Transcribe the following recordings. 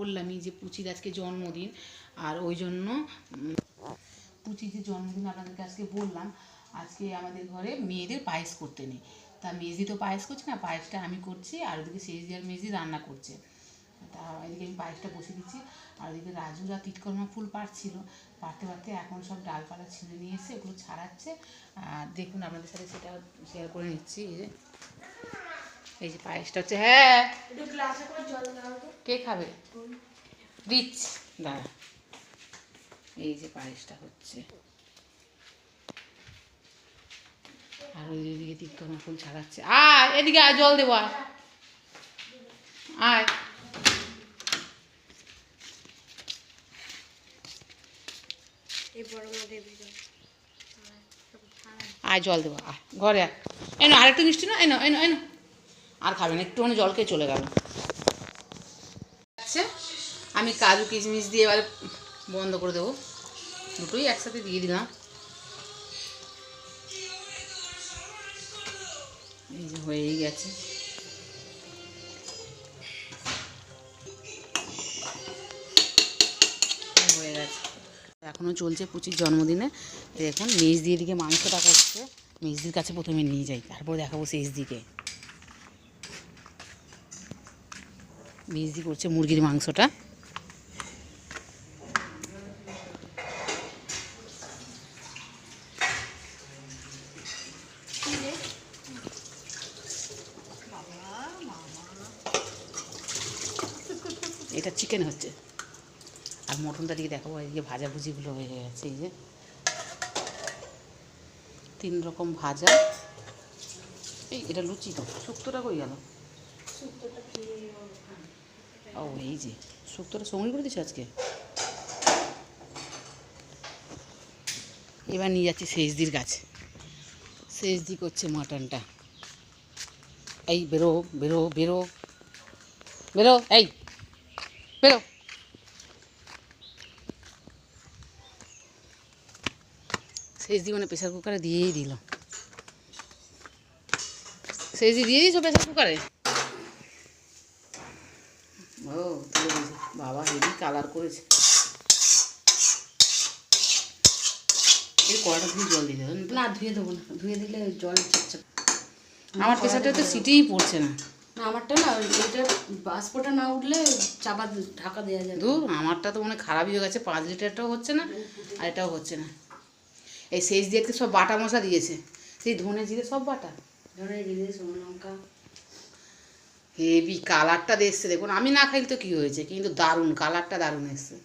বললামই যে পুচির আজকে জন্মদিন, আর ওই জন্য পুচির যে জন্মদিন আপনাদেরকে আজকে বললাম। আজকে আমাদের ঘরে মেয়েদের পায়েস করতে নেই, তা মেজি তো পায়েস করছে না, পায়েসটা আমি করছি, আর ওদিকে সেজদি আর মেজি রান্না করছে। তা এদিকে আমি পায়েসটা বসে দিচ্ছি, আর ওদিকে রাজুরা তিতকর্মা ফুল পাড়ছিল, পাড়তে পারতে এখন সব ডালপালা ছিঁড়ে নিয়ে এসে ওগুলো ছাড়াচ্ছে। আর দেখুন আপনাদের সাথে সেটা শেয়ার করে নিচ্ছি। এই যে পায়েসটা হচ্ছে, হ্যাঁ কে খাবে রিচ দাঁড়া, এই যে পায়েসটা হচ্ছে, আর ওই দিকে তিতকর্মা ফুল ছাড়াচ্ছে। আয় এদিকে আয়, জল দেবো, আয় আয় জল দেবো, আয় ঘরে আয়। এনো আরেকটু মিষ্টি না, এনো এনো এনো, আর খাবেন একটুখানি জল খেয়ে চলে গেল। আচ্ছা আমি কাজু কিশমিশ দিয়ে এবারে বন্ধ করে দেবো, দুটোই একসাথে দিয়ে দিলাম। এই যে হয়েই গেছে, হয়ে গেছে। এখনও চলছে পুচির জন্মদিনে। দেখুন মেজদির দিকে মাংসটা করছে, মেজদির কাছে প্রথমে নিয়ে যাই, তারপর দেখাবো সেজদিকে। মেজদি করছে মুরগির মাংসটা। এটা চিকেন হচ্ছে, আর মটনটা দিকে দেখাবো। এদিকে ভাজাভুজিগুলো হয়ে গেছে, এই যে 3 রকম ভাজা। এই এটা লুচি তো, শুক্তোটা কই গেল? ও এই যে শুক্তোটা সঙ্গে করে দিচ্ছে আজকে। এবার নিয়ে যাচ্ছি সেজদির কাছে, সেজদি করছে মাটনটা। এই বেরো বেরো বেরো বেরো, এই বেরো। সেজদি মানে প্রেশার কুকারে দিয়েই দিল, সেজদি দিয়ে দিয়েছো প্রেশার কুকারে? ও তুলে দিয়েছে, বাবা হেভি কালার করেছে। এই কড়াটা ধুয়ে জল দিয়ে দেবেন? না ধুয়ে দেবো না, ধুয়ে দিলে জল চিটচাট। আমার প্রেশারটা তো সিটেই পড়ছে না। না আমারটা না, এটা বাষ্পটা না উঠলে চাপা ঢাকা দেওয়া যাবে। দূর আমারটা তো মনে খারাপই হয়ে গেছে, 5 লিটারটাও হচ্ছে না, আর এটাও হচ্ছে না। এই সেজ দিয়ে সব বাটা মশলা দিয়েছে, সেই ধনে জিরে সব বাটা, ধরে জিরে শুকনো লঙ্কা। হেভি কালারটা এসছে দেখুন, আমি না খাইলে তো কী হয়েছে, কিন্তু দারুণ কালারটা, দারুণ এসছে।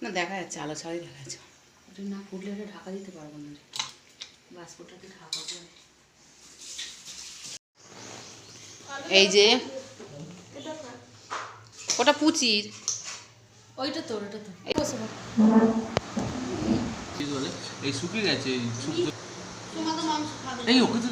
না দেখা যাচ্ছে, আলো ছাড়াই দেখা যাচ্ছে। ওটা না ফুটলে ওটা ঢাকা দিতে পারবো না, বাষ্পটাকে ঢাকা দেবে। এই যে ওটা পুচির, ওইটা তো ওটা তো এই শুকিয়ে গেছে, এই ওকে তো